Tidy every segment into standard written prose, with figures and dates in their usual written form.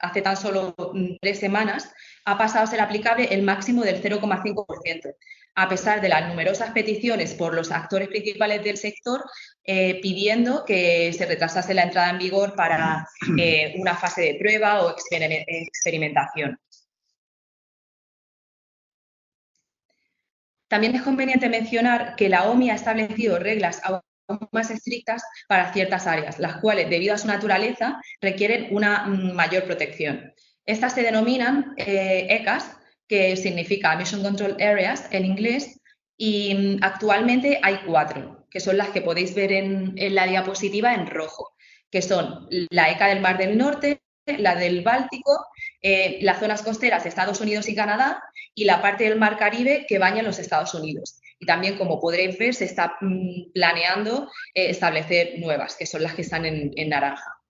hace tan solo 3 semanas, ha pasado a ser aplicable el máximo del 0,5%, a pesar de las numerosas peticiones por los actores principales del sector pidiendo que se retrasase la entrada en vigor para una fase de prueba o experimentación. También es conveniente mencionar que la OMI ha establecido reglas aún más estrictas para ciertas áreas, las cuales, debido a su naturaleza, requieren una mayor protección. Estas se denominan ECAs, que significa Emission Control Areas en inglés, y actualmente hay 4, que son las que podéis ver en la diapositiva en rojo, que son la ECA del Mar del Norte, la del Báltico, las zonas costeras de Estados Unidos y Canadá y la parte del Mar Caribe que baña los Estados Unidos. Y también, como podréis ver, se está planeando establecer nuevas, que son las que están en naranja.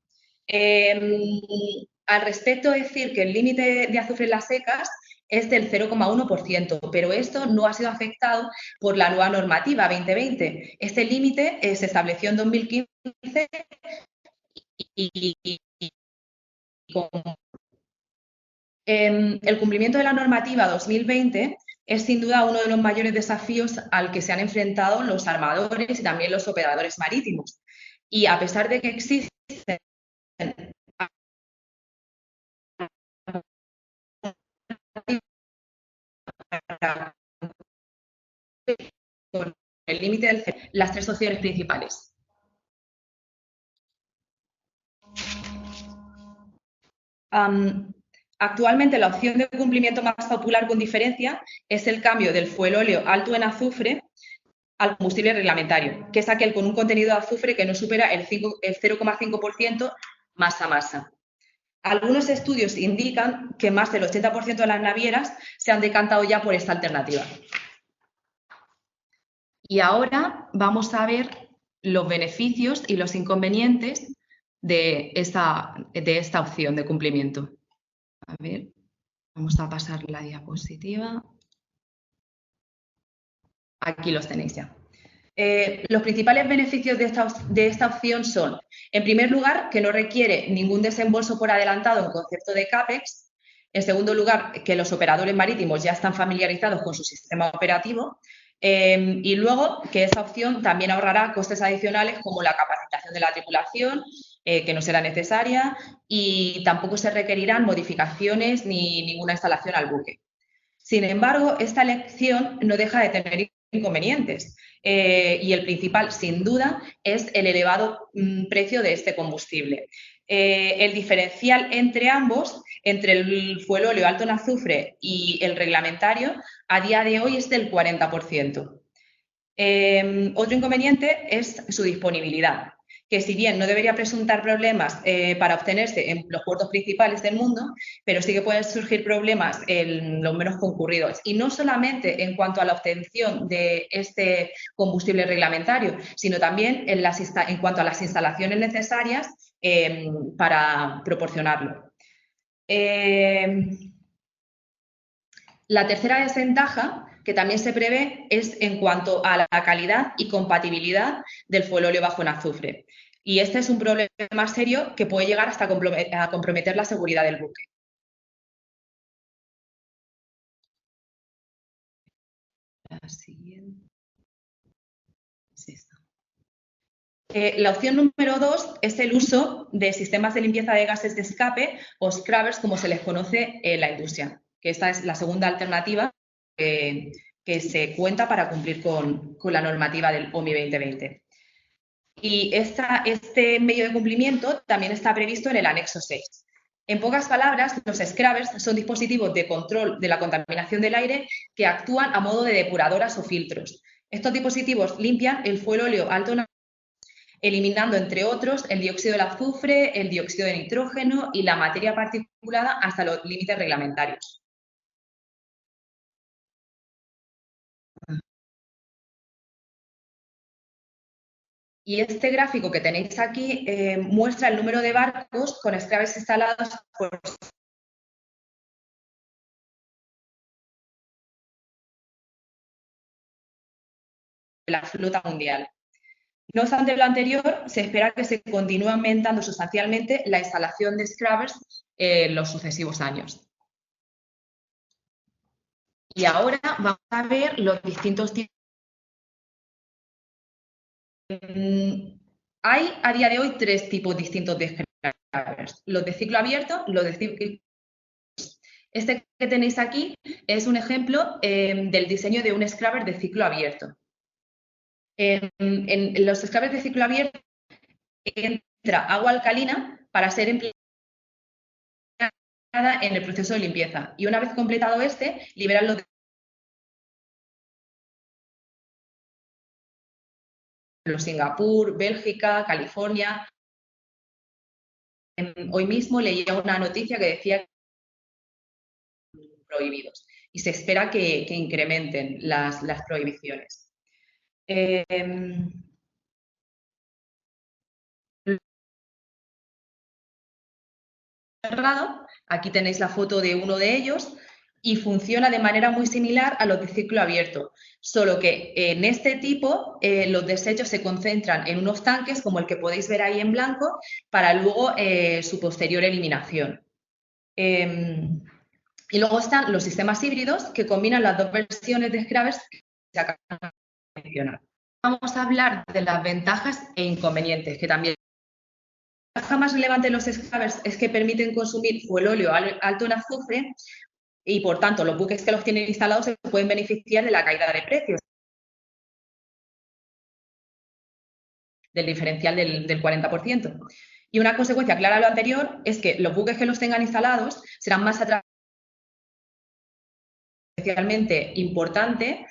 Al respecto, decir que el límite de azufre en las secas es del 0,1%, pero esto no ha sido afectado por la nueva normativa 2020. Este límite se estableció en 2015 y el cumplimiento de la normativa 2020 es sin duda uno de los mayores desafíos al que se han enfrentado los armadores y también los operadores marítimos. Y a pesar de que existen con el límite del las 3 opciones principales. Actualmente la opción de cumplimiento más popular con diferencia es el cambio del fuelóleo alto en azufre al combustible reglamentario, que es aquel con un contenido de azufre que no supera el 0,5% masa-masa. Algunos estudios indican que más del 80% de las navieras se han decantado ya por esta alternativa. Y ahora vamos a ver los beneficios y los inconvenientes de esta opción de cumplimiento. A ver, vamos a pasar la diapositiva. Aquí los tenéis ya. Los principales beneficios de esta opción son, en primer lugar, que no requiere ningún desembolso por adelantado en concepto de CAPEX. En segundo lugar, que los operadores marítimos ya están familiarizados con su sistema operativo. Y luego, que esta opción también ahorrará costes adicionales como la capacitación de la tripulación, que no será necesaria, y tampoco se requerirán modificaciones ni ninguna instalación al buque. Sin embargo, esta elección no deja de tener inconvenientes y el principal, sin duda, es el elevado precio de este combustible. El diferencial entre ambos, entre el fuelóleo alto en azufre y el reglamentario, a día de hoy es del 40%. Otro inconveniente es su disponibilidad, que si bien no debería presentar problemas para obtenerse en los puertos principales del mundo, pero sí que pueden surgir problemas en los menos concurridos. Y no solamente en cuanto a la obtención de este combustible reglamentario, sino también en cuanto a las instalaciones necesarias para proporcionarlo. La tercera desventaja que también se prevé es en cuanto a la calidad y compatibilidad del fuelóleo bajo en azufre. Y este es un problema serio que puede llegar hasta a comprometer la seguridad del buque. La siguiente. La opción número 2 es el uso de sistemas de limpieza de gases de escape o scrubbers, como se les conoce en la industria, que esta es la segunda alternativa que se cuenta para cumplir con la normativa del OMI 2020. Y este medio de cumplimiento también está previsto en el anexo 6. En pocas palabras, los scrubbers son dispositivos de control de la contaminación del aire que actúan a modo de depuradoras o filtros. Estos dispositivos limpian el fuelóleo alto en eliminando, entre otros, el dióxido de azufre, el dióxido de nitrógeno y la materia particulada hasta los límites reglamentarios. Y este gráfico que tenéis aquí muestra el número de barcos con scrubbers instalados por la flota mundial. No obstante lo anterior, se espera que se continúe aumentando sustancialmente la instalación de scrubbers en los sucesivos años. Y ahora vamos a ver los distintos tipos. Hay a día de hoy 3 tipos distintos de scrubbers: los de ciclo abierto, los de ciclo. Este que tenéis aquí es un ejemplo del diseño de un scrubber de ciclo abierto. En los scrubbers de ciclo abierto entra agua alcalina para ser empleada en el proceso de limpieza, y una vez completado este, liberan los Singapur, Bélgica, California. Hoy mismo leía una noticia que decía que prohibidos, y se espera que incrementen las prohibiciones. Aquí tenéis la foto de uno de ellos y funciona de manera muy similar a los de ciclo abierto, solo que en este tipo los desechos se concentran en unos tanques, como el que podéis ver ahí en blanco, para luego su posterior eliminación. Y luego están los sistemas híbridos, que combinan las dos versiones de scrubbers que se acaban de mencionar. Vamos a hablar de las ventajas e inconvenientes, que también. La ventaja más relevante de los scrubbers es que permiten consumir fuelóleo alto en azufre, y, por tanto, los buques que los tienen instalados se pueden beneficiar de la caída de precios, del diferencial del 40%. Y una consecuencia clara de lo anterior es que los buques que los tengan instalados serán más atractivos, especialmente importante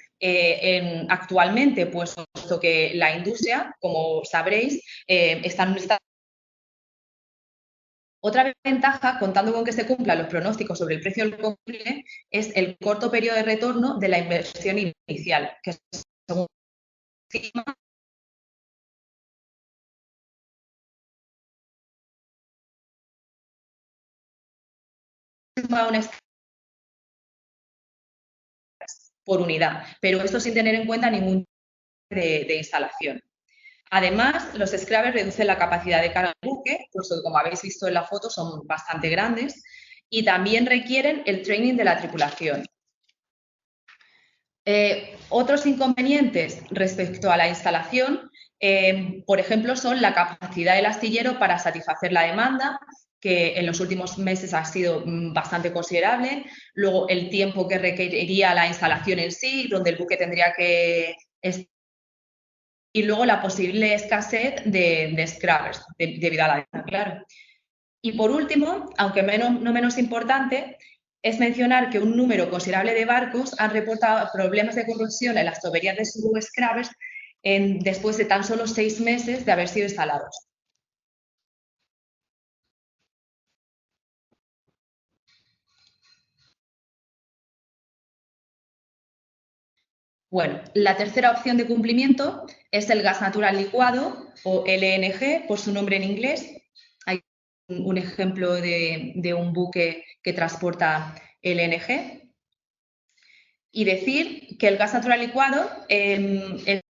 actualmente, puesto que la industria, como sabréis, está en un estado. Otra ventaja, contando con que se cumplan los pronósticos sobre el precio del combustible, es el corto periodo de retorno de la inversión inicial, que según por unidad, pero esto sin tener en cuenta ningún tipo de instalación. Además, los scrubbers reducen la capacidad de carga del buque, puesto que, como habéis visto en la foto, son bastante grandes, y también requieren el training de la tripulación. Otros inconvenientes respecto a la instalación, por ejemplo, son la capacidad del astillero para satisfacer la demanda, que en los últimos meses ha sido bastante considerable. Luego, el tiempo que requeriría la instalación en sí, donde el buque tendría que. Y luego la posible escasez de scrubbers, debido a la demanda, claro. Y por último, aunque no menos importante, es mencionar que un número considerable de barcos han reportado problemas de corrosión en las tuberías de sus scrubbers después de tan solo 6 meses de haber sido instalados. Bueno, la tercera opción de cumplimiento es el gas natural licuado, o LNG, por su nombre en inglés. Hay un ejemplo de un buque que transporta LNG. Y decir que el gas natural licuado, este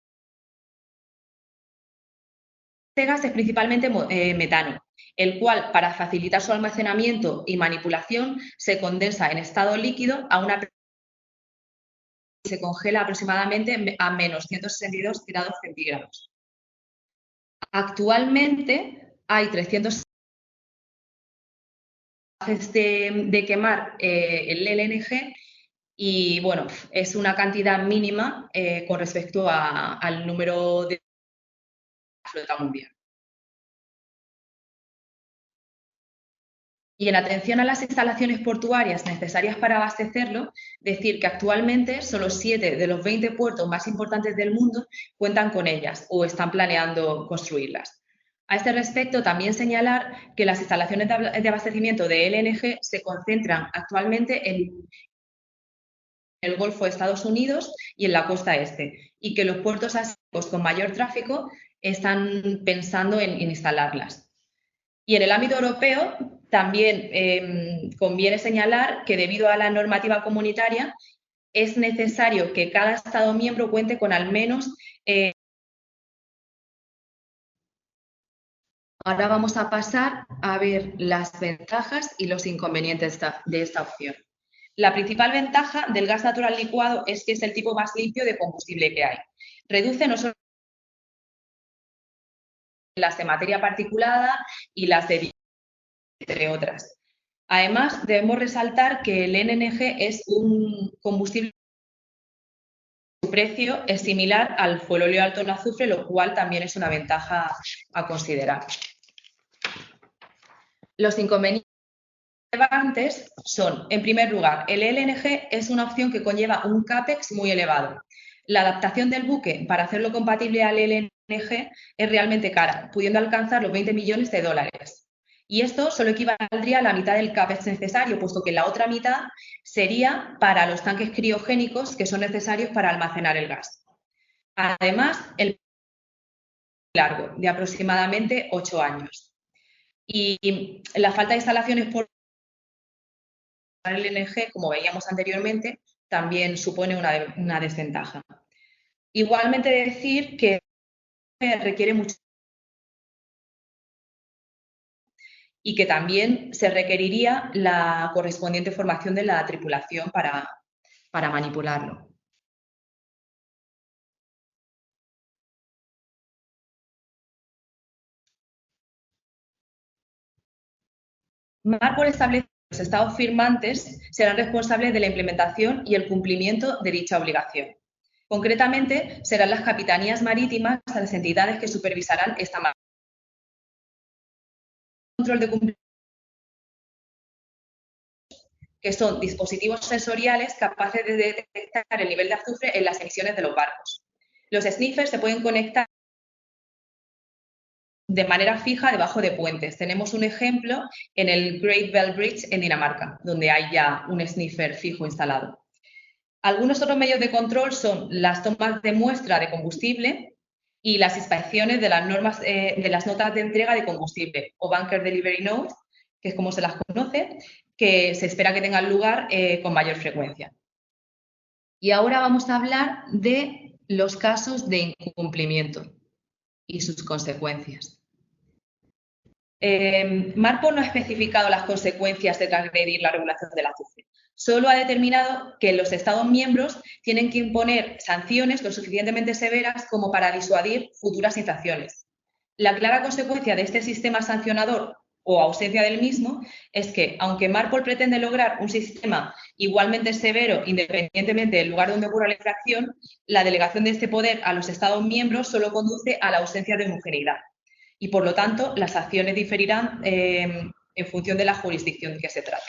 gas es principalmente metano, el cual, para facilitar su almacenamiento y manipulación, se condensa en estado líquido a una y se congela aproximadamente a menos 162 grados centígrados. Actualmente hay 300 de quemar el LNG, y bueno, es una cantidad mínima con respecto al número de la flota mundial. Y en atención a las instalaciones portuarias necesarias para abastecerlo, decir que actualmente solo 7 de los 20 puertos más importantes del mundo cuentan con ellas o están planeando construirlas. A este respecto, también señalar que las instalaciones de abastecimiento de LNG se concentran actualmente en el Golfo de Estados Unidos y en la costa este, y que los puertos asiáticos con mayor tráfico están pensando en instalarlas. Y en el ámbito europeo también conviene señalar que, debido a la normativa comunitaria, es necesario que cada Estado miembro cuente con al menos Ahora vamos a pasar a ver las ventajas y los inconvenientes de esta opción. La principal ventaja del gas natural licuado es que es el tipo más limpio de combustible que hay. Reduce no solo las de materia particulada y las de entre otras. Además, debemos resaltar que el LNG es un combustible, su precio es similar al fuelóleo alto en azufre, lo cual también es una ventaja a considerar. Los inconvenientes relevantes son, en primer lugar, el LNG es una opción que conlleva un CAPEX muy elevado. La adaptación del buque para hacerlo compatible al LNG es realmente cara, pudiendo alcanzar los 20 millones de dólares. Y esto solo equivaldría a la mitad del CAPEX necesario, puesto que la otra mitad sería para los tanques criogénicos que son necesarios para almacenar el gas. Además, el largo, de aproximadamente 8 años. Y la falta de instalaciones por el LNG, como veíamos anteriormente, también supone una desventaja. Igualmente decir que requiere mucho y que también se requeriría la correspondiente formación de la tripulación para manipularlo. Marpol establece que los estados firmantes serán responsables de la implementación y el cumplimiento de dicha obligación. Concretamente, serán las capitanías marítimas las entidades que supervisarán esta control de cumplimiento, que son dispositivos sensoriales capaces de detectar el nivel de azufre en las emisiones de los barcos. Los sniffers se pueden conectar de manera fija debajo de puentes. Tenemos un ejemplo en el Great Bell Bridge en Dinamarca, donde hay ya un sniffer fijo instalado. Algunos otros medios de control son las tomas de muestra de combustible y las inspecciones de las normas de las notas de entrega de combustible o Bunker Delivery Notes, que es como se las conoce, que se espera que tengan lugar con mayor frecuencia. Y ahora vamos a hablar de los casos de incumplimiento y sus consecuencias. Marpol no ha especificado las consecuencias de transgredir la regulación del azufre. Solo ha determinado que los Estados miembros tienen que imponer sanciones lo suficientemente severas como para disuadir futuras infracciones. La clara consecuencia de este sistema sancionador o ausencia del mismo es que, aunque Marpol pretende lograr un sistema igualmente severo independientemente del lugar donde ocurra la infracción, la delegación de este poder a los Estados miembros solo conduce a la ausencia de homogeneidad. Y, por lo tanto, las acciones diferirán en función de la jurisdicción de que se trate.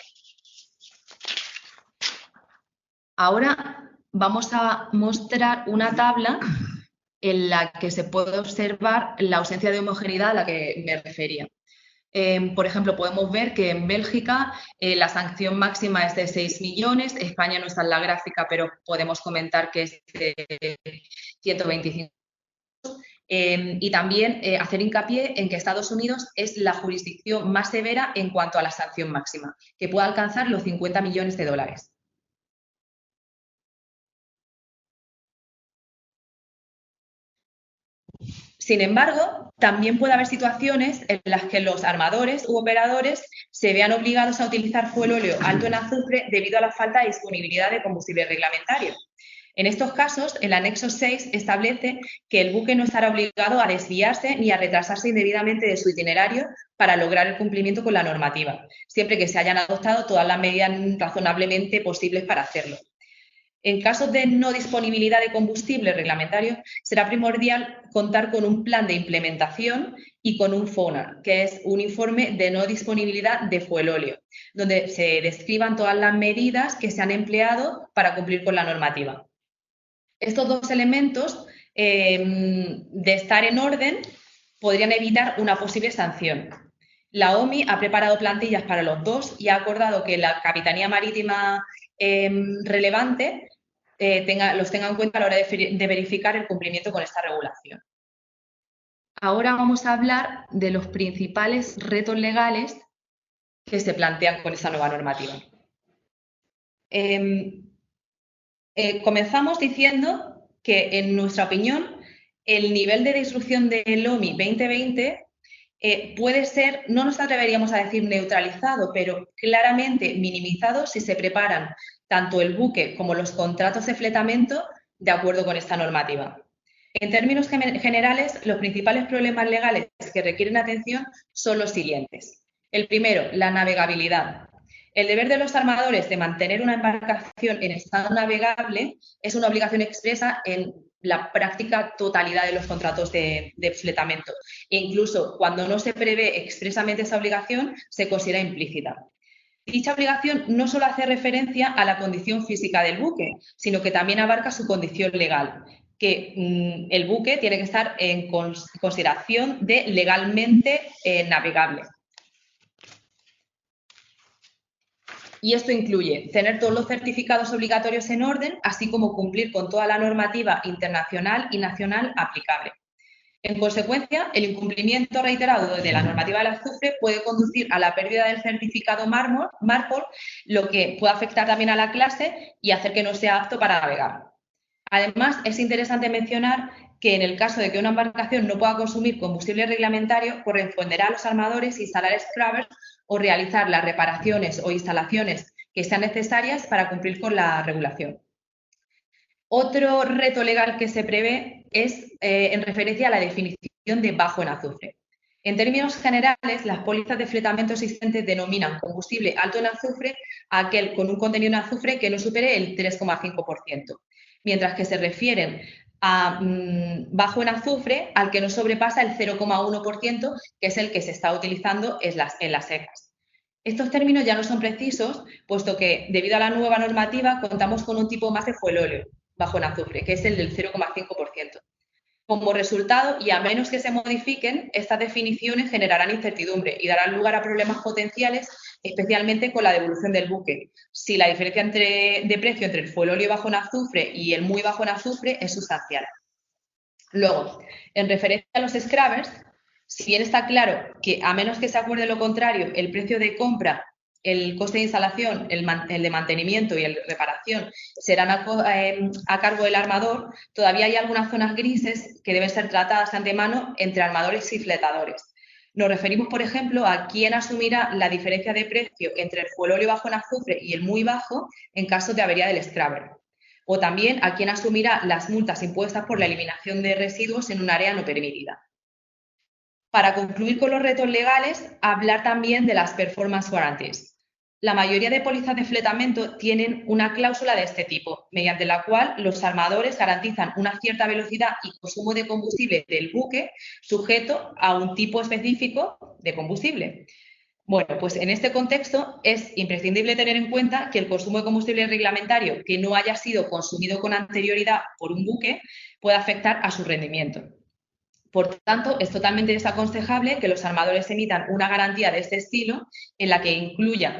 Ahora vamos a mostrar una tabla en la que se puede observar la ausencia de homogeneidad a la que me refería. Por ejemplo, podemos ver que en Bélgica la sanción máxima es de 6 millones, España no está en la gráfica, pero podemos comentar que es de 125. Y también hacer hincapié en que Estados Unidos es la jurisdicción más severa en cuanto a la sanción máxima, que puede alcanzar los 50 millones de dólares. Sin embargo, también puede haber situaciones en las que los armadores u operadores se vean obligados a utilizar fuelóleo alto en azufre debido a la falta de disponibilidad de combustible reglamentario. En estos casos, el anexo 6 establece que el buque no estará obligado a desviarse ni a retrasarse indebidamente de su itinerario para lograr el cumplimiento con la normativa, siempre que se hayan adoptado todas las medidas razonablemente posibles para hacerlo. En casos de no disponibilidad de combustible reglamentario, será primordial contar con un plan de implementación y con un FONA, que es un informe de no disponibilidad de fuelóleo, donde se describan todas las medidas que se han empleado para cumplir con la normativa. Estos dos elementos de estar en orden podrían evitar una posible sanción. La OMI ha preparado plantillas para los dos y ha acordado que la Capitanía Marítima relevante los tenga en cuenta a la hora de verificar el cumplimiento con esta regulación. Ahora vamos a hablar de los principales retos legales que se plantean con esta nueva normativa. Comenzamos diciendo que, en nuestra opinión, el nivel de disrupción del OMI 2020 puede ser, no nos atreveríamos a decir neutralizado, pero claramente minimizado si se preparan tanto el buque como los contratos de fletamento de acuerdo con esta normativa. En términos generales, los principales problemas legales que requieren atención son los siguientes. El primero, la navegabilidad. El deber de los armadores de mantener una embarcación en estado navegable es una obligación expresa en la práctica totalidad de los contratos de fletamento. E incluso cuando no se prevé expresamente esa obligación, se considera implícita. Dicha obligación no solo hace referencia a la condición física del buque, sino que también abarca su condición legal, que el buque tiene que estar en consideración de legalmente navegable. Y esto incluye tener todos los certificados obligatorios en orden, así como cumplir con toda la normativa internacional y nacional aplicable. En consecuencia, el incumplimiento reiterado de la normativa del azufre puede conducir a la pérdida del certificado MARPOL, lo que puede afectar también a la clase y hacer que no sea apto para navegar. Además, es interesante mencionar que en el caso de que una embarcación no pueda consumir combustible reglamentario, corresponderá a los armadores instalar scrubbers o realizar las reparaciones o instalaciones que sean necesarias para cumplir con la regulación. Otro reto legal que se prevé es en referencia a la definición de bajo en azufre. En términos generales, las pólizas de fletamento existentes denominan combustible alto en azufre a aquel con un contenido en azufre que no supere el 3,5%, mientras que se refieren a bajo en azufre al que no sobrepasa el 0,1%, que es el que se está utilizando en las secas. Estos términos ya no son precisos, puesto que, debido a la nueva normativa, contamos con un tipo más de fuelóleo bajo en azufre, que es el del 0,5%. Como resultado, y a menos que se modifiquen, estas definiciones generarán incertidumbre y darán lugar a problemas potenciales, especialmente con la devolución del buque, si la diferencia de precio entre el fuelóleo bajo en azufre y el muy bajo en azufre es sustancial. Luego, en referencia a los scrubbers, si bien está claro que, a menos que se acuerde lo contrario, el precio de compra, el coste de instalación, el de mantenimiento y el de reparación serán a cargo del armador, todavía hay algunas zonas grises que deben ser tratadas de antemano entre armadores y fletadores. Nos referimos, por ejemplo, a quién asumirá la diferencia de precio entre el fuelóleo bajo en azufre y el muy bajo en caso de avería del scrubber. O también a quién asumirá las multas impuestas por la eliminación de residuos en un área no permitida. Para concluir con los retos legales, hablar también de las performance warranties. La mayoría de pólizas de fletamento tienen una cláusula de este tipo, mediante la cual los armadores garantizan una cierta velocidad y consumo de combustible del buque sujeto a un tipo específico de combustible. Bueno, pues en este contexto es imprescindible tener en cuenta que el consumo de combustible reglamentario que no haya sido consumido con anterioridad por un buque puede afectar a su rendimiento. Por tanto, es totalmente desaconsejable que los armadores emitan una garantía de este estilo en la que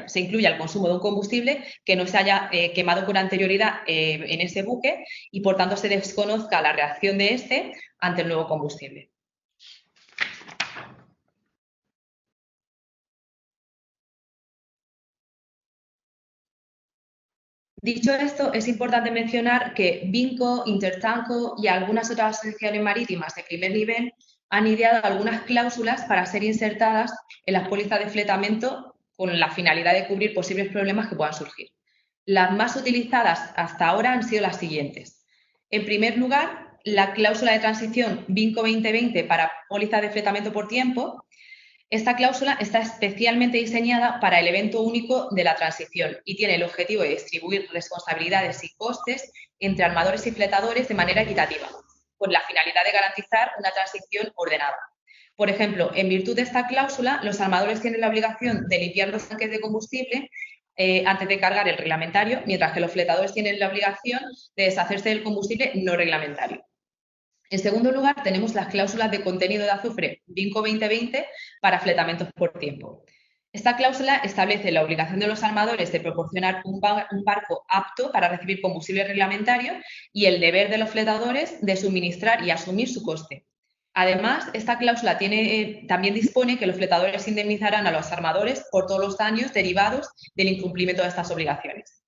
se incluya el consumo de un combustible que no se haya quemado con anterioridad en ese buque y, por tanto, se desconozca la reacción de este ante el nuevo combustible. Dicho esto, es importante mencionar que Vinco, Intertanko y algunas otras asociaciones marítimas de primer nivel han ideado algunas cláusulas para ser insertadas en las pólizas de fletamento con la finalidad de cubrir posibles problemas que puedan surgir. Las más utilizadas hasta ahora han sido las siguientes. En primer lugar, la cláusula de transición Vinco 2020 para pólizas de fletamento por tiempo. Esta cláusula está especialmente diseñada para el evento único de la transición y tiene el objetivo de distribuir responsabilidades y costes entre armadores y fletadores de manera equitativa, con la finalidad de garantizar una transición ordenada. Por ejemplo, en virtud de esta cláusula, los armadores tienen la obligación de limpiar los tanques de combustible antes de cargar el reglamentario, mientras que los fletadores tienen la obligación de deshacerse del combustible no reglamentario. En segundo lugar, tenemos las cláusulas de contenido de azufre Vinco 2020 para fletamentos por tiempo. Esta cláusula establece la obligación de los armadores de proporcionar un barco apto para recibir combustible reglamentario y el deber de los fletadores de suministrar y asumir su coste. Además, esta cláusula también dispone que los fletadores indemnizarán a los armadores por todos los daños derivados del incumplimiento de estas obligaciones.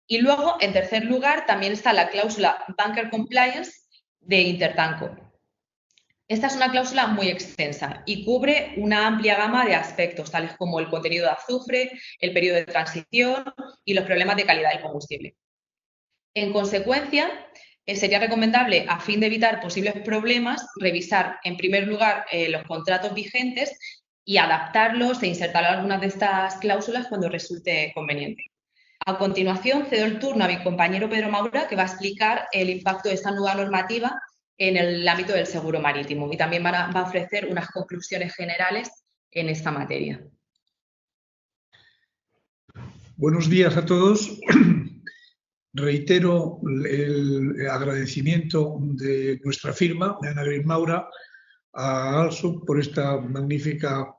Y luego, en tercer lugar, también está la cláusula Bunker Compliance de Intertanko. Esta es una cláusula muy extensa y cubre una amplia gama de aspectos, tales como el contenido de azufre, el periodo de transición y los problemas de calidad del combustible. En consecuencia, sería recomendable, a fin de evitar posibles problemas, revisar en primer lugar los contratos vigentes y adaptarlos e insertar algunas de estas cláusulas cuando resulte conveniente. A continuación, cedo el turno a mi compañero Pedro Maura, que va a explicar el impacto de esta nueva normativa en el ámbito del seguro marítimo y también va a ofrecer unas conclusiones generales en esta materia. Buenos días a todos. Reitero el agradecimiento de nuestra firma, de Ana Green Maura, a ALSO por esta magnífica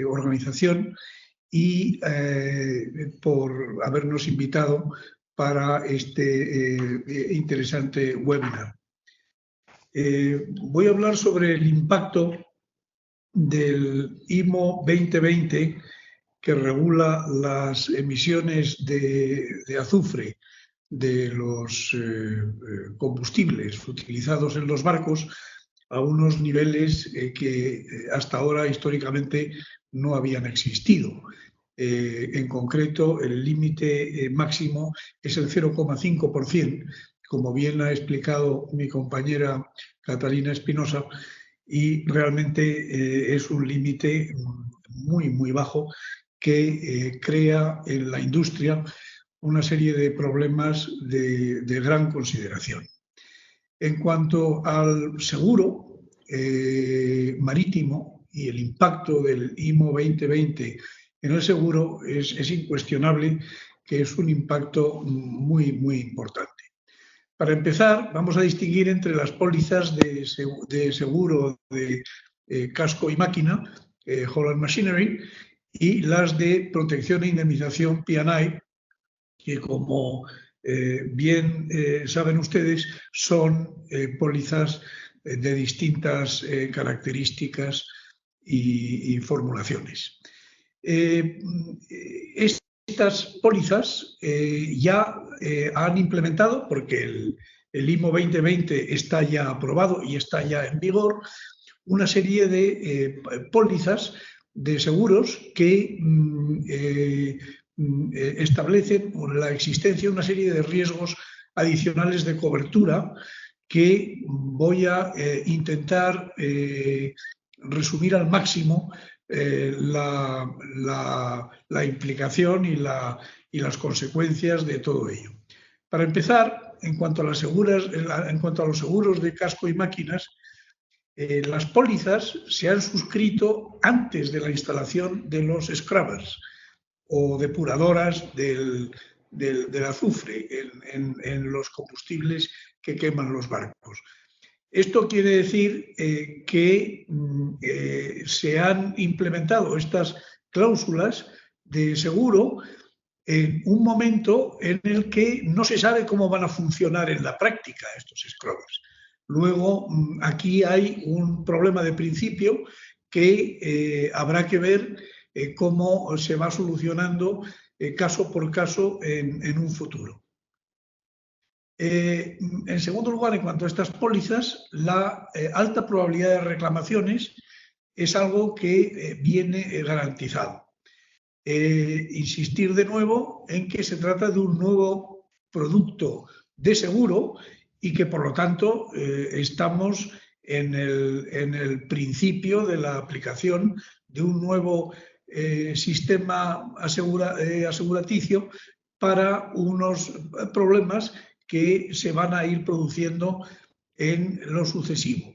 organización y por habernos invitado para este interesante webinar. Voy a hablar sobre el impacto del IMO 2020 que regula las emisiones de azufre de los combustibles utilizados en los barcos a unos niveles que hasta ahora históricamente no habían existido. En concreto, el límite máximo es el 0,5%, como bien ha explicado mi compañera Catalina Espinosa, y realmente es un límite muy, muy bajo que crea en la industria una serie de problemas de gran consideración. En cuanto al seguro marítimo y el impacto del IMO 2020 en el seguro, es incuestionable que es un impacto muy, muy importante. Para empezar, vamos a distinguir entre las pólizas de seguro de casco y máquina, Hull and Machinery, y las de protección e indemnización P&I, que como bien saben ustedes, son pólizas de distintas características y formulaciones. Estas pólizas ya han implementado, porque el IMO 2020 está ya aprobado y está ya en vigor, una serie de pólizas de seguros que establecen la existencia de una serie de riesgos adicionales de cobertura que voy a intentar resumir al máximo la implicación y las consecuencias de todo ello. Para empezar, en cuanto a los seguros de casco y máquinas, las pólizas se han suscrito antes de la instalación de los scrubbers o depuradoras del azufre en los combustibles que queman los barcos. Esto quiere decir que se han implementado estas cláusulas de seguro en un momento en el que no se sabe cómo van a funcionar en la práctica estos scrubbers. Luego, aquí hay un problema de principio que habrá que ver cómo se va solucionando caso por caso en un futuro. En segundo lugar, en cuanto a estas pólizas, la alta probabilidad de reclamaciones es algo que viene garantizado. Insistir de nuevo en que se trata de un nuevo producto de seguro y que, por lo tanto, estamos en el principio de la aplicación de un nuevo sistema aseguraticio para unos problemas que se van a ir produciendo en lo sucesivo.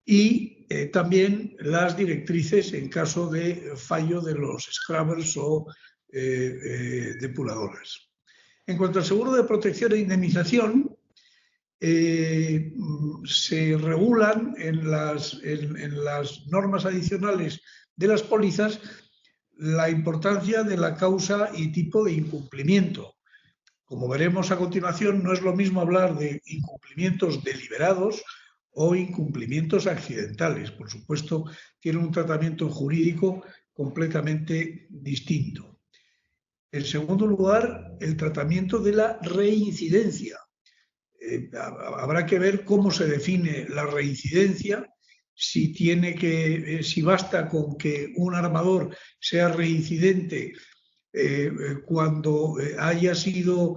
Y también las directrices en caso de fallo de los scrubbers o depuradoras. En cuanto al seguro de protección e indemnización, se regulan en las normas adicionales de las pólizas la importancia de la causa y tipo de incumplimiento. Como veremos a continuación, no es lo mismo hablar de incumplimientos deliberados o incumplimientos accidentales. Por supuesto, tienen un tratamiento jurídico completamente distinto. En segundo lugar, el tratamiento de la reincidencia. habrá que ver cómo se define la reincidencia, si basta con que un armador sea reincidente cuando haya sido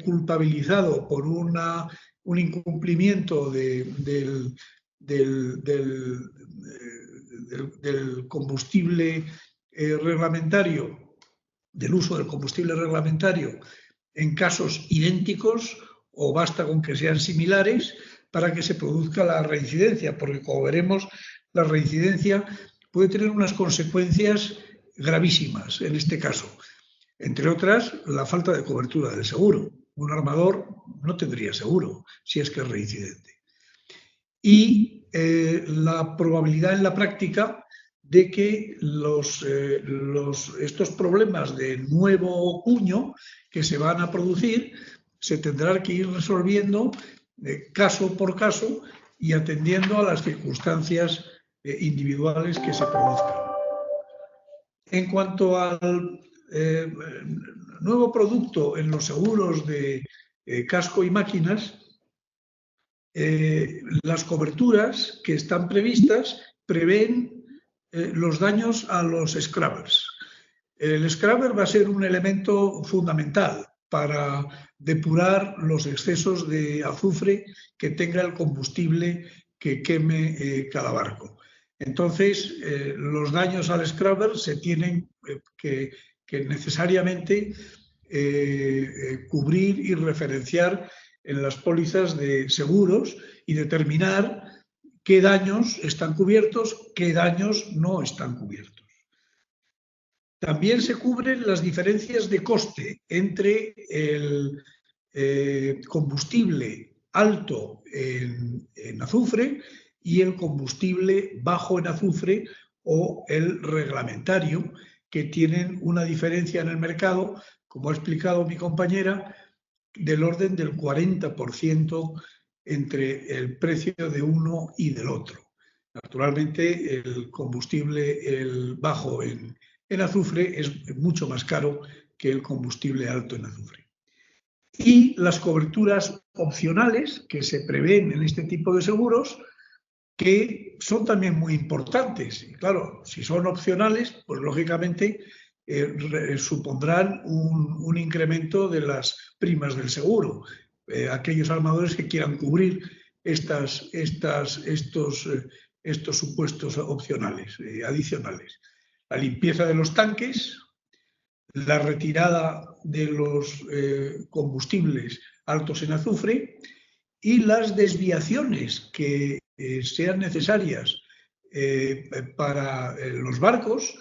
culpabilizado por un incumplimiento del combustible reglamentario, del uso del combustible reglamentario en casos idénticos, o basta con que sean similares para que se produzca la reincidencia, porque como veremos, la reincidencia puede tener unas consecuencias gravísimas en este caso. Entre otras, la falta de cobertura del seguro. Un armador no tendría seguro si es que es reincidente. Y la probabilidad en la práctica de que estos problemas de nuevo cuño que se van a producir se tendrán que ir resolviendo caso por caso y atendiendo a las circunstancias individuales que se produzcan. En cuanto al nuevo producto en los seguros de casco y máquinas, las coberturas que están previstas prevén los daños a los scrubbers. El scrubber va a ser un elemento fundamental para depurar los excesos de azufre que tenga el combustible que queme cada barco. Entonces, los daños al scrubber se tienen que necesariamente cubrir y referenciar en las pólizas de seguros y determinar qué daños están cubiertos, qué daños no están cubiertos. También se cubren las diferencias de coste entre el combustible alto en azufre y el combustible bajo en azufre o el reglamentario, que tienen una diferencia en el mercado, como ha explicado mi compañera, del orden del 40% entre el precio de uno y del otro. Naturalmente, el combustible el bajo en azufre es mucho más caro que el combustible alto en azufre. Y las coberturas opcionales que se prevén en este tipo de seguros, que son también muy importantes. Y claro, si son opcionales, pues lógicamente supondrán un incremento de las primas del seguro. Aquellos armadores que quieran cubrir estos supuestos opcionales, adicionales. La limpieza de los tanques, la retirada de los combustibles altos en azufre y las desviaciones que sean necesarias para los barcos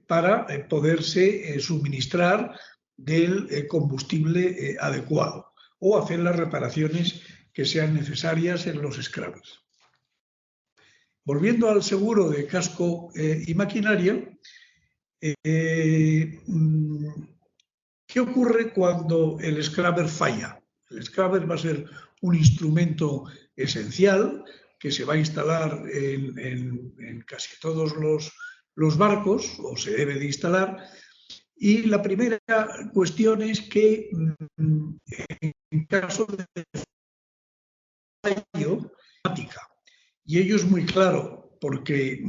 para poderse suministrar del combustible adecuado o hacer las reparaciones que sean necesarias en los scrubbers. Volviendo al seguro de casco y maquinaria, ¿qué ocurre cuando el scrubber falla? El scrubber va a ser un instrumento esencial que se va a instalar en casi todos los barcos, o se debe de instalar, y la primera cuestión es que en caso de fallo, y ello es muy claro, porque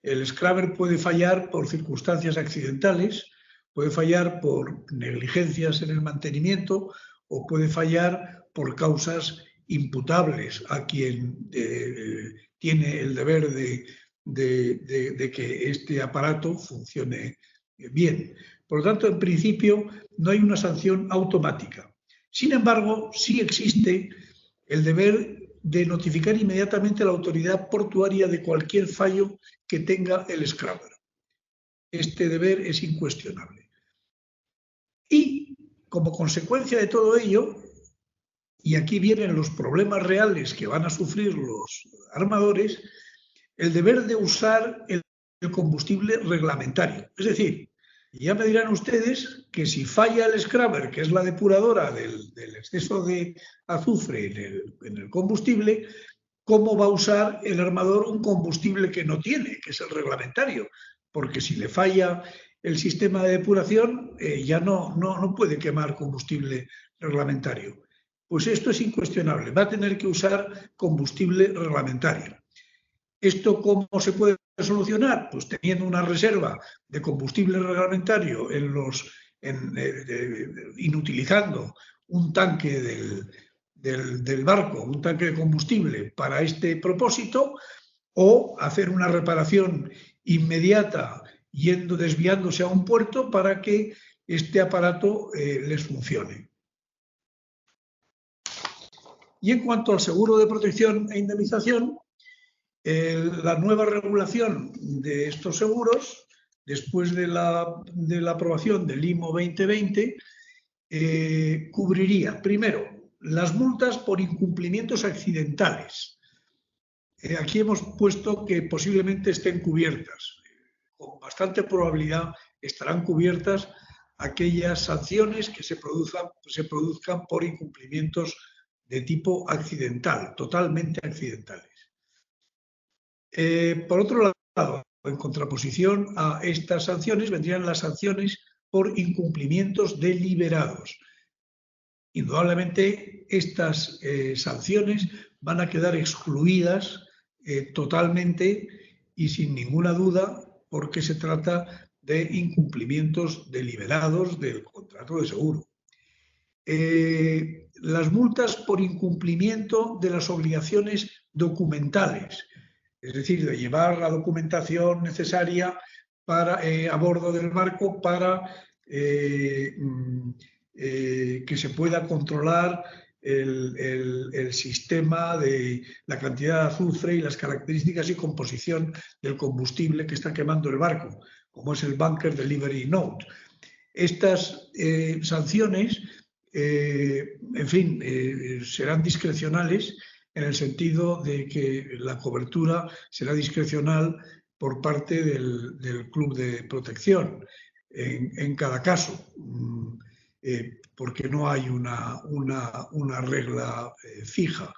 el scrubber puede fallar por circunstancias accidentales, puede fallar por negligencias en el mantenimiento o puede fallar por causas imputables a quien tiene el deber de que este aparato funcione bien. Por lo tanto, en principio, no hay una sanción automática. Sin embargo, sí existe el deber de notificar inmediatamente a la autoridad portuaria de cualquier fallo que tenga el scrubber. Este deber es incuestionable. Y, como consecuencia de todo ello, y aquí vienen los problemas reales que van a sufrir los armadores, el deber de usar el combustible reglamentario. Es decir, ya me dirán ustedes que si falla el scrubber, que es la depuradora del exceso de azufre en el combustible, ¿cómo va a usar el armador un combustible que no tiene, que es el reglamentario? Porque si le falla el sistema de depuración, ya no puede quemar combustible reglamentario. pues esto es incuestionable, va a tener que usar combustible reglamentario. ¿Esto cómo se puede solucionar? Pues teniendo una reserva de combustible reglamentario inutilizando un tanque del barco, un tanque de combustible para este propósito, o hacer una reparación inmediata desviándose a un puerto para que este aparato les funcione. Y en cuanto al seguro de protección e indemnización, la nueva regulación de estos seguros, después de la aprobación del IMO 2020, cubriría, primero, las multas por incumplimientos accidentales. Aquí hemos puesto que posiblemente estén cubiertas. Con bastante probabilidad estarán cubiertas aquellas sanciones que se produzcan por incumplimientos de tipo accidental, totalmente accidentales. Por otro lado, en contraposición a estas sanciones, vendrían las sanciones por incumplimientos deliberados. Indudablemente, estas sanciones van a quedar excluidas totalmente y sin ninguna duda, porque se trata de incumplimientos deliberados del contrato de seguro. Las multas por incumplimiento de las obligaciones documentales, es decir, de llevar la documentación necesaria a bordo del barco para que se pueda controlar el sistema de la cantidad de azufre y las características y composición del combustible que está quemando el barco, como es el Bunker Delivery Note. Estas sanciones, en fin, serán discrecionales en el sentido de que la cobertura será discrecional por parte del club de protección en cada caso, porque no hay una regla fija.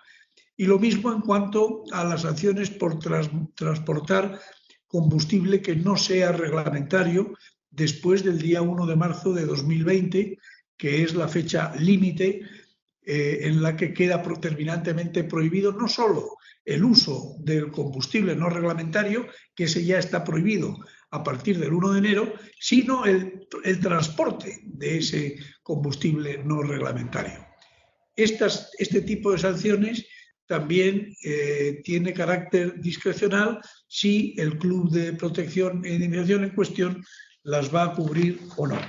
Y lo mismo en cuanto a las sanciones por transportar combustible que no sea reglamentario después del día 1 de marzo de 2020, que es la fecha límite en la que queda terminantemente prohibido no solo el uso del combustible no reglamentario, que ese ya está prohibido a partir del 1 de enero, sino el transporte de ese combustible no reglamentario. Este tipo de sanciones también tiene carácter discrecional si el club de protección e indemnización en cuestión las va a cubrir o no.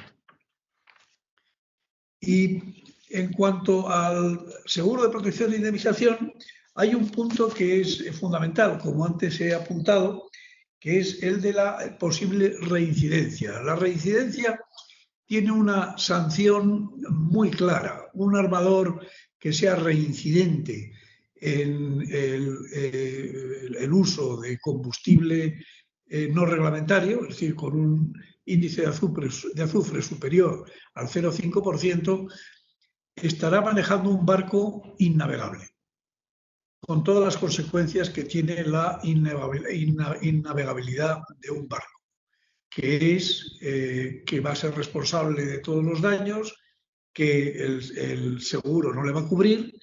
Y en cuanto al seguro de protección e indemnización, hay un punto que es fundamental, como antes he apuntado, que es el de la posible reincidencia. La reincidencia tiene una sanción muy clara. Un armador que sea reincidente en el uso de combustible no reglamentario, es decir, con un índice de azufre superior al 0,5%, estará manejando un barco innavegable, con todas las consecuencias que tiene la innavegabilidad de un barco, que es que va a ser responsable de todos los daños, que el seguro no le va a cubrir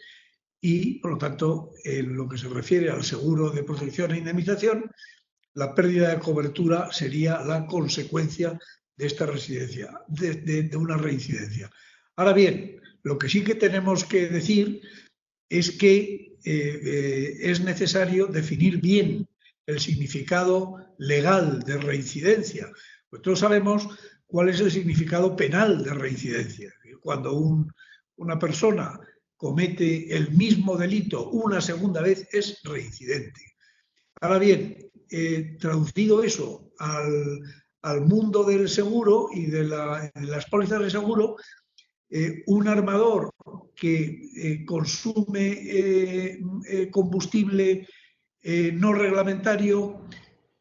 y, por lo tanto, en lo que se refiere al seguro de protección e indemnización, la pérdida de cobertura sería la consecuencia de esta residencia, de una reincidencia. Ahora bien, lo que sí que tenemos que decir es que es necesario definir bien el significado legal de reincidencia. Pues todos sabemos cuál es el significado penal de reincidencia. Cuando una persona comete el mismo delito una segunda vez, es reincidente. Ahora bien, traducido eso al mundo del seguro y de las pólizas de seguro, un armador que consume combustible no reglamentario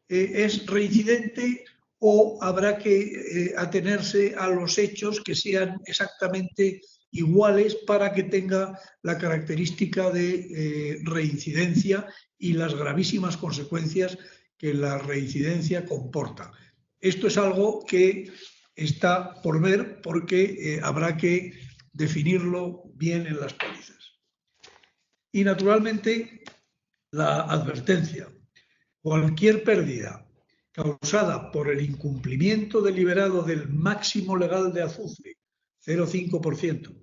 es reincidente, o habrá que atenerse a los hechos que sean exactamente iguales para que tenga la característica de reincidencia y las gravísimas consecuencias que la reincidencia comporta. Esto es algo que está por ver, porque habrá que definirlo bien en las pólizas. Y, naturalmente, la advertencia. Cualquier pérdida causada por el incumplimiento deliberado del máximo legal de azufre, 0,5%,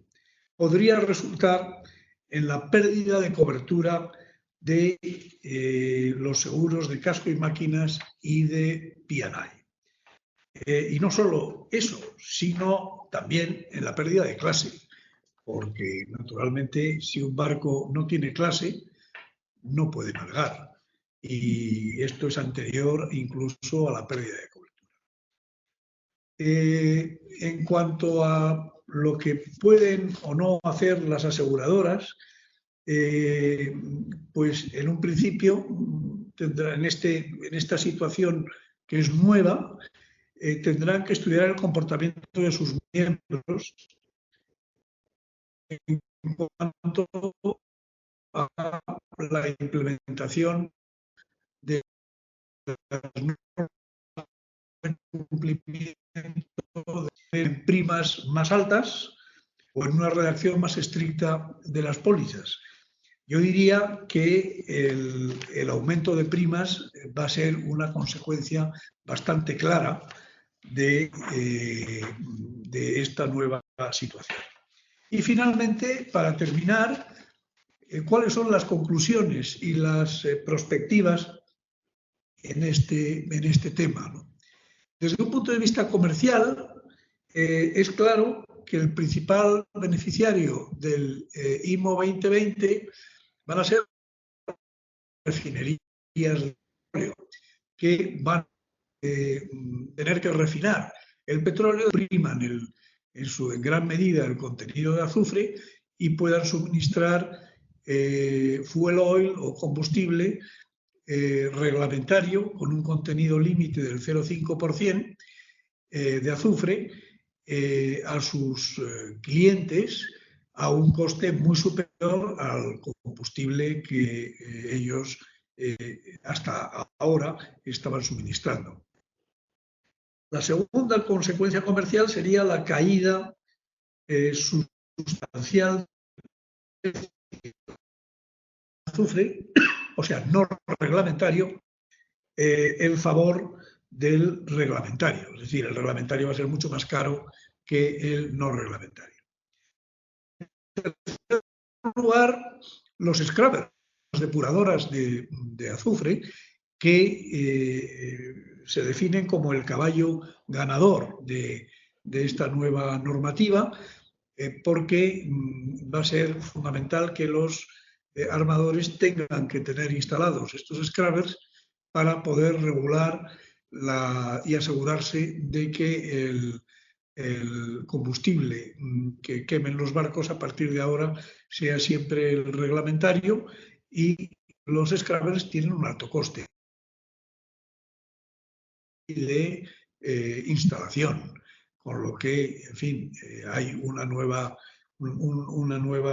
podría resultar en la pérdida de cobertura de los seguros de casco y máquinas y de P&I. Y no solo eso, sino también en la pérdida de clase, porque naturalmente si un barco no tiene clase, no puede navegar. Y esto es anterior incluso a la pérdida de cobertura. En cuanto a lo que pueden o no hacer las aseguradoras, pues en un principio, en esta situación que es nueva, tendrán que estudiar el comportamiento de sus miembros en cuanto a la implementación de las normas de cumplimiento en primas más altas o en una redacción más estricta de las pólizas. Yo diría que el aumento de primas va a ser una consecuencia bastante clara de esta nueva situación. Y finalmente, para terminar, ¿cuáles son las conclusiones y las perspectivas en este tema, ¿no? Desde un punto de vista comercial, es claro que el principal beneficiario del IMO 2020 van a ser refinerías de petróleo, que van a tener que refinar el petróleo, priman en gran medida el contenido de azufre y puedan suministrar fuel oil o combustible reglamentario con un contenido límite del 0,5% de azufre a sus clientes a un coste muy superior al combustible que ellos hasta ahora estaban suministrando. La segunda consecuencia comercial sería la caída sustancial del azufre, o sea, no reglamentario, en favor del reglamentario. Es decir, el reglamentario va a ser mucho más caro que el no reglamentario. En tercer lugar, los scrubbers, las depuradoras de azufre, que se definen como el caballo ganador de esta nueva normativa, porque va a ser fundamental que los armadores tengan que tener instalados estos scrubbers para poder regular y asegurarse de que el combustible que quemen los barcos a partir de ahora sea siempre el reglamentario, y los scrubbers tienen un alto coste de instalación, con lo que, en fin, hay una nueva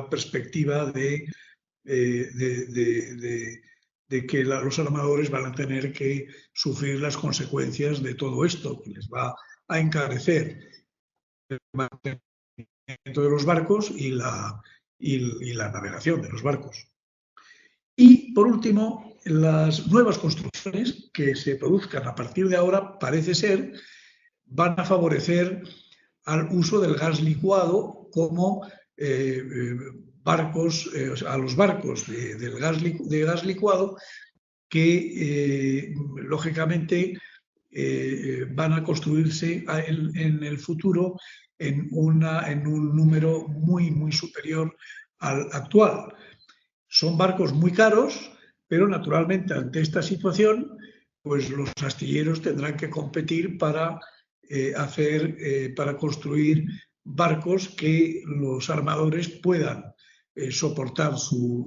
perspectiva de que los armadores van a tener que sufrir las consecuencias de todo esto, que les va a encarecer el mantenimiento de los barcos y la navegación de los barcos. Y, por último, las nuevas construcciones que se produzcan a partir de ahora, parece ser, van a favorecer al uso del gas licuado como barcos, a los barcos de gas licuado, que lógicamente van a construirse en el futuro en un número muy, muy superior al actual. Son barcos muy caros, pero naturalmente ante esta situación, pues los astilleros tendrán que competir para construir barcos que los armadores puedan soportar su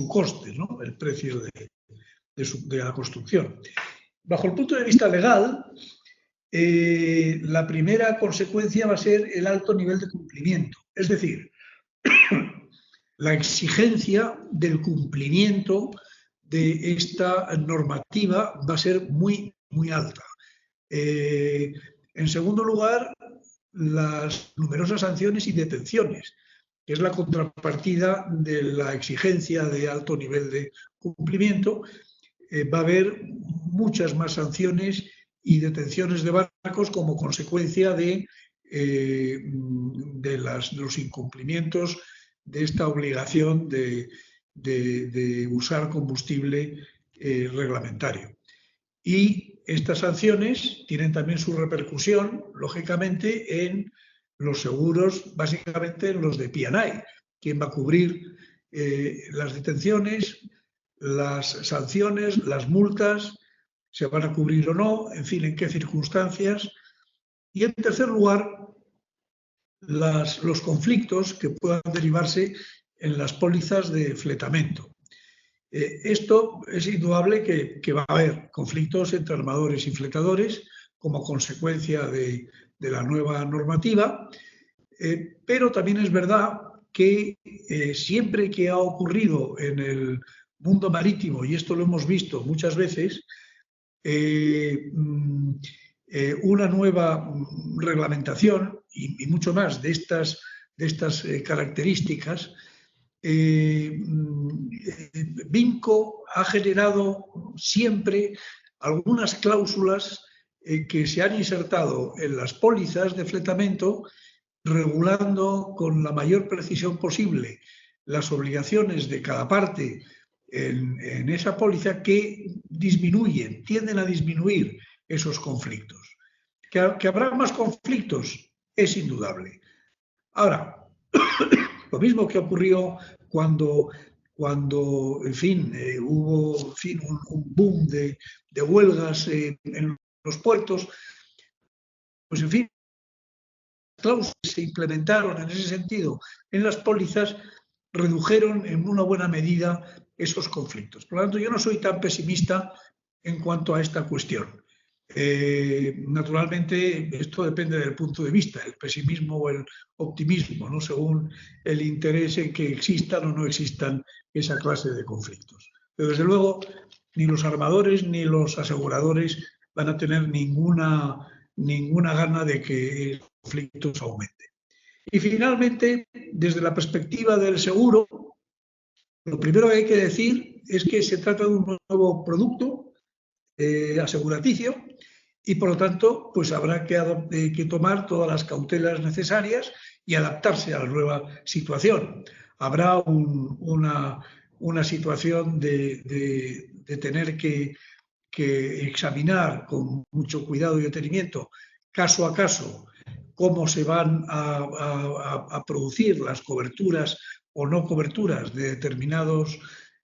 coste, ¿no? El precio de la construcción. Bajo el punto de vista legal, la primera consecuencia va a ser el alto nivel de cumplimiento, es decir, la exigencia del cumplimiento de esta normativa va a ser muy, muy alta. En segundo lugar, las numerosas sanciones y detenciones que es la contrapartida de la exigencia de alto nivel de cumplimiento, va a haber muchas más sanciones y detenciones de barcos como consecuencia de los incumplimientos de esta obligación de usar combustible reglamentario. Y estas sanciones tienen también su repercusión, lógicamente, en los seguros, básicamente en los de P&I, quien va a cubrir las detenciones, las sanciones, las multas, se van a cubrir o no, en fin, en qué circunstancias. Y en tercer lugar, los conflictos que puedan derivarse en las pólizas de fletamento. Esto es indudable que va a haber conflictos entre armadores y fletadores como consecuencia de la nueva normativa, pero también es verdad que siempre que ha ocurrido en el mundo marítimo, y esto lo hemos visto muchas veces, una nueva reglamentación y mucho más de estas características, Vinco ha generado siempre algunas cláusulas que se han insertado en las pólizas de fletamento, regulando con la mayor precisión posible las obligaciones de cada parte en esa póliza, que tienden a disminuir esos conflictos. ¿Que habrá más conflictos? Es indudable. Ahora, lo mismo que ocurrió cuando en fin, hubo en fin, un boom de huelgas en los puertos, pues en fin, las cláusulas que se implementaron en ese sentido en las pólizas redujeron en una buena medida esos conflictos. Por lo tanto, yo no soy tan pesimista en cuanto a esta cuestión. Naturalmente, esto depende del punto de vista, el pesimismo o el optimismo, ¿no? Según el interés en que existan o no existan esa clase de conflictos. Pero desde luego, ni los armadores ni los aseguradores van a tener ninguna gana de que el conflicto se aumente. Y finalmente, desde la perspectiva del seguro, lo primero que hay que decir es que se trata de un nuevo producto aseguraticio y, por lo tanto, pues habrá que tomar todas las cautelas necesarias y adaptarse a la nueva situación. Habrá una situación de tener que examinar con mucho cuidado y detenimiento, caso a caso, cómo se van a producir las coberturas o no coberturas de determinados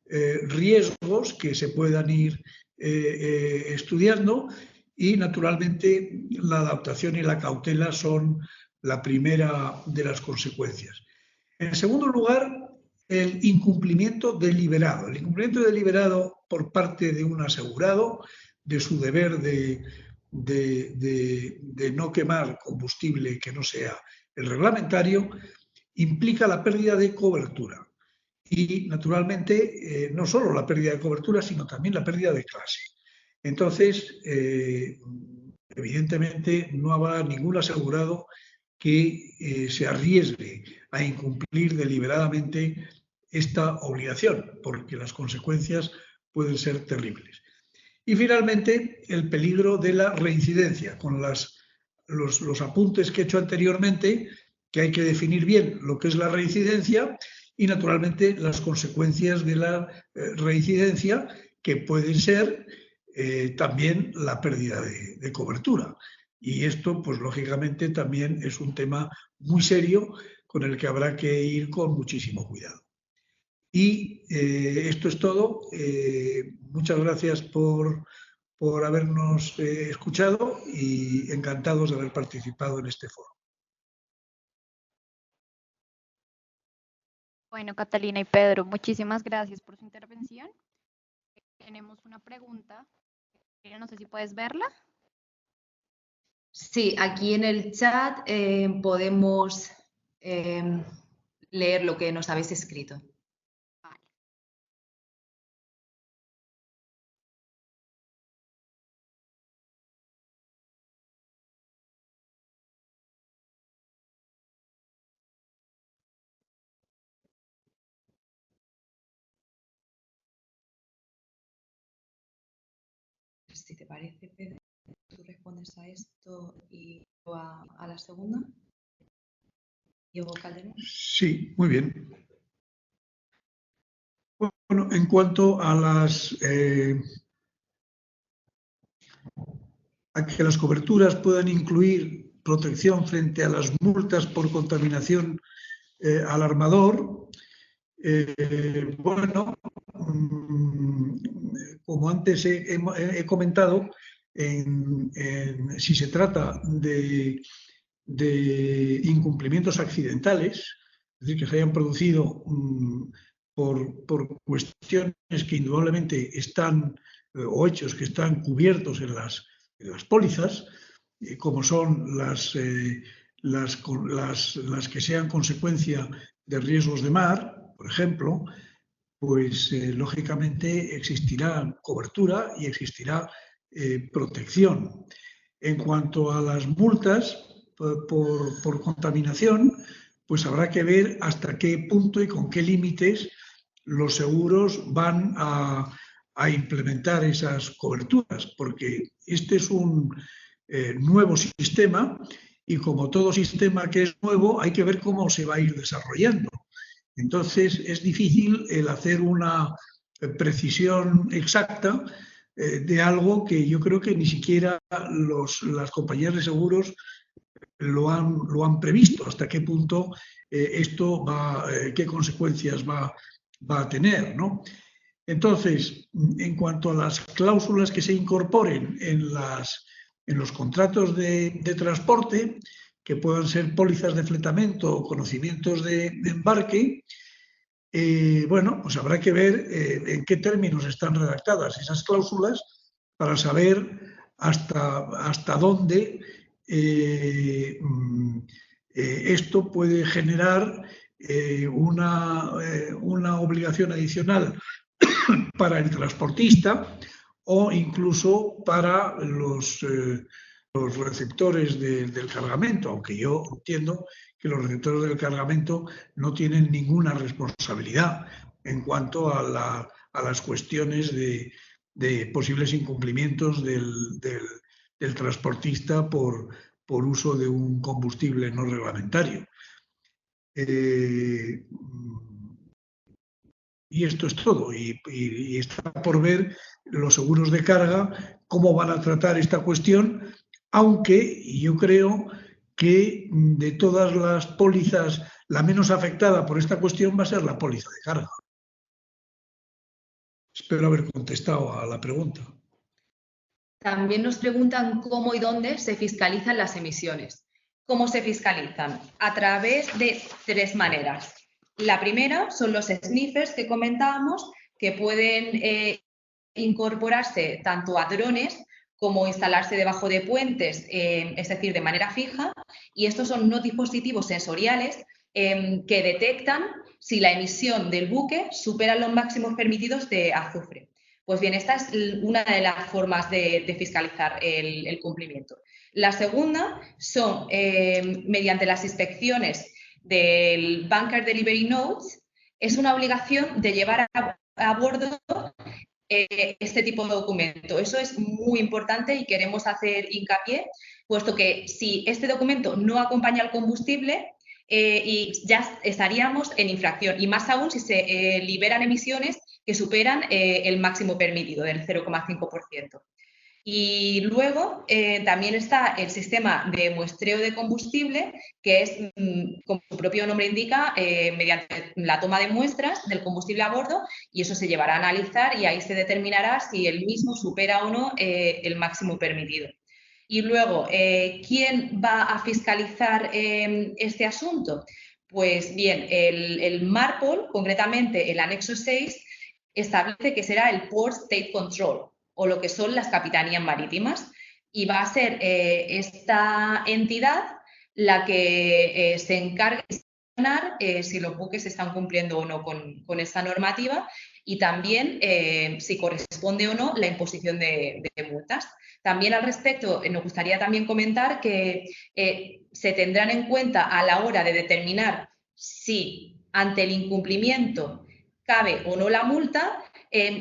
riesgos que se puedan ir estudiando, y naturalmente la adaptación y la cautela son la primera de las consecuencias. En segundo lugar, el incumplimiento deliberado. El incumplimiento deliberado por parte de un asegurado de su deber de no quemar combustible que no sea el reglamentario implica la pérdida de cobertura. Y, naturalmente, no solo la pérdida de cobertura, sino también la pérdida de clase. Entonces, evidentemente, no habrá ningún asegurado que se arriesgue a incumplir deliberadamente esta obligación, porque las consecuencias pueden ser terribles. Y, finalmente, el peligro de la reincidencia, con los apuntes que he hecho anteriormente, que hay que definir bien lo que es la reincidencia y, naturalmente, las consecuencias de la reincidencia, que pueden ser también la pérdida de cobertura. Y esto, pues lógicamente, también es un tema muy serio con el que habrá que ir con muchísimo cuidado. Y esto es todo. Muchas gracias por habernos escuchado y encantados de haber participado en este foro. Bueno, Catalina y Pedro, muchísimas gracias por su intervención. Tenemos una pregunta. No sé si puedes verla. Sí, aquí en el chat podemos leer lo que nos habéis escrito. Vale. si te parece, Pedro, tú respondes a esto y yo a la segunda. Diego Calderón. Sí, muy bien. Bueno, en cuanto a a que las coberturas puedan incluir protección frente a las multas por contaminación al armador, bueno, como antes he comentado, si se trata de incumplimientos accidentales, es decir, que se hayan producido por cuestiones que indudablemente están, o hechos que están cubiertos en las pólizas, como son las que sean consecuencia de riesgos de mar, por ejemplo, pues lógicamente existirá cobertura y existirá protección. En cuanto a las multas por contaminación, pues habrá que ver hasta qué punto y con qué límites los seguros van a implementar esas coberturas, porque este es un nuevo sistema y como todo sistema que es nuevo hay que ver cómo se va a ir desarrollando. Entonces es difícil el hacer una precisión exacta de algo que yo creo que ni siquiera las compañías de seguros lo han previsto, hasta qué punto esto va, qué consecuencias va a tener, ¿no? Entonces, en cuanto a las cláusulas que se incorporen en los contratos de transporte, que puedan ser pólizas de fletamento o conocimientos de embarque, bueno, pues habrá que ver en qué términos están redactadas esas cláusulas para saber hasta dónde esto puede generar una obligación adicional para el transportista o incluso para los receptores del cargamento, aunque yo entiendo que los receptores del cargamento no tienen ninguna responsabilidad en cuanto a las cuestiones de posibles incumplimientos del transportista por uso de un combustible no reglamentario. Y esto es todo. Y está por ver los seguros de carga cómo van a tratar esta cuestión, aunque yo creo que de todas las pólizas, la menos afectada por esta cuestión va a ser la póliza de carga. Espero haber contestado a la pregunta. También nos preguntan cómo y dónde se fiscalizan las emisiones. ¿Cómo se fiscalizan? A través de 3 maneras. La primera son los sniffers que comentábamos, que pueden incorporarse tanto a drones como instalarse debajo de puentes, es decir, de manera fija, y estos son unos dispositivos sensoriales que detectan si la emisión del buque supera los máximos permitidos de azufre. Pues bien, esta es una de las formas de fiscalizar el cumplimiento. La segunda son mediante las inspecciones del Bunker Delivery Notes. Es una obligación de llevar a bordo este tipo de documento. Eso es muy importante y queremos hacer hincapié, puesto que si este documento no acompaña al combustible, y ya estaríamos en infracción, y más aún si se liberan emisiones que superan el máximo permitido del 0,5%. Y luego también está el sistema de muestreo de combustible, que es, como su propio nombre indica, mediante la toma de muestras del combustible a bordo, y eso se llevará a analizar y ahí se determinará si el mismo supera o no el máximo permitido. Y luego, ¿quién va a fiscalizar este asunto? Pues bien, el MARPOL, concretamente el anexo 6, establece que será el Port State Control, o lo que son las capitanías marítimas, y va a ser esta entidad la que se encargue de sancionar si los buques están cumpliendo o no con esta normativa, y también si corresponde o no la imposición de multas. También al respecto nos gustaría también comentar que se tendrán en cuenta a la hora de determinar si ante el incumplimiento cabe o no la multa,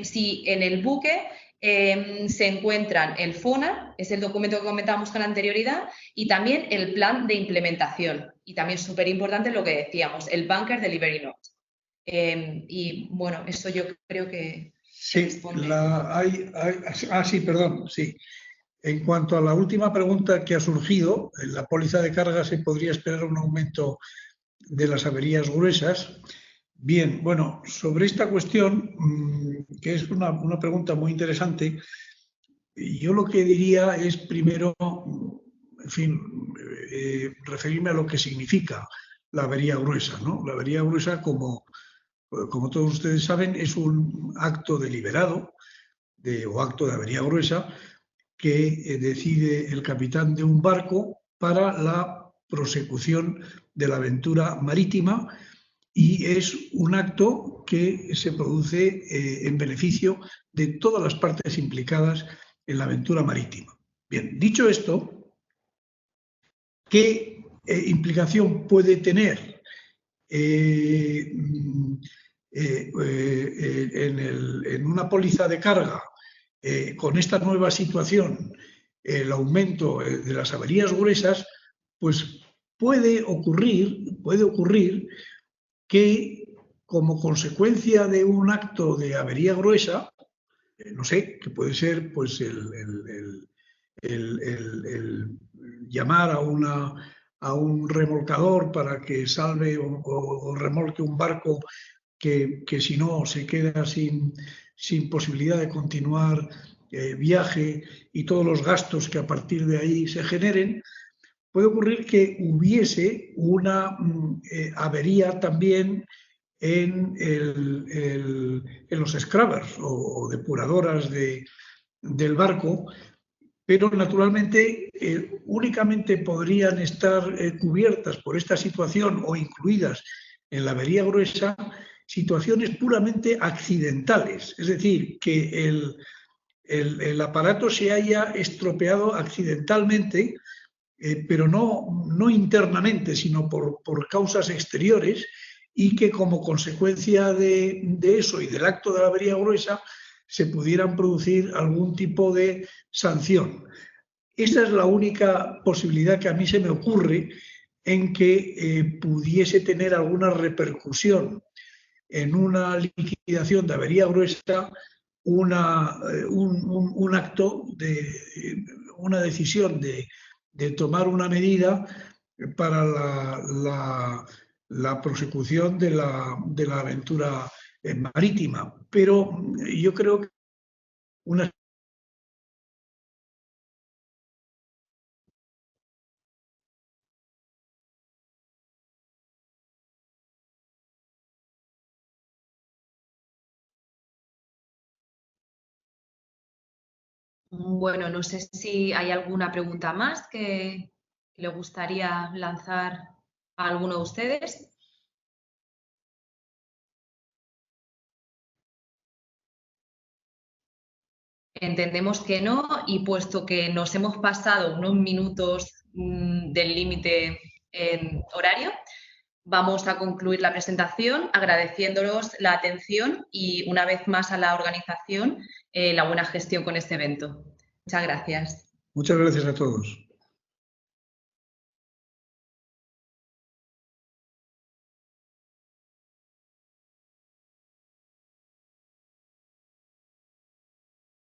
si en el buque se encuentran el FONA, es el documento que comentábamos con anterioridad, y también el plan de implementación. Y también súper importante lo que decíamos, el Bunker Delivery Note. Y bueno, eso yo creo que sí, sí, perdón, sí. En cuanto a la última pregunta que ha surgido, en la póliza de carga se podría esperar un aumento de las averías gruesas. Bien, bueno, sobre esta cuestión, que es una pregunta muy interesante, yo lo que diría es primero, en fin, referirme a lo que significa la avería gruesa, ¿no? La avería gruesa, como todos ustedes saben, es un acto deliberado o acto de avería gruesa que decide el capitán de un barco para la prosecución de la aventura marítima, y es un acto que se produce en beneficio de todas las partes implicadas en la aventura marítima. Bien, dicho esto, ¿qué implicación puede tener en una póliza de carga con esta nueva situación, el aumento de las averías gruesas? Pues puede ocurrir que, como consecuencia de un acto de avería gruesa, no sé, que puede ser pues el llamar a un remolcador para que salve o remolque un barco que si no se queda sin posibilidad de continuar viaje, y todos los gastos que a partir de ahí se generen, puede ocurrir que hubiese una avería también en los scrubbers o depuradoras del barco, pero naturalmente únicamente podrían estar cubiertas por esta situación o incluidas en la avería gruesa situaciones puramente accidentales, es decir, que el aparato se haya estropeado accidentalmente, pero no internamente, sino por causas exteriores, y que como consecuencia de eso y del acto de la avería gruesa se pudieran producir algún tipo de sanción. Esta es la única posibilidad que a mí se me ocurre en que pudiese tener alguna repercusión en una liquidación de avería gruesa, un acto una decisión de tomar una medida para la prosecución de la aventura marítima. Pero yo creo que una... Bueno, no sé si hay alguna pregunta más que le gustaría lanzar a alguno de ustedes. Entendemos que no, y puesto que nos hemos pasado unos minutos del límite horario, vamos a concluir la presentación agradeciéndolos la atención y, una vez más, a la organización la buena gestión con este evento. Muchas gracias. Muchas gracias a todos.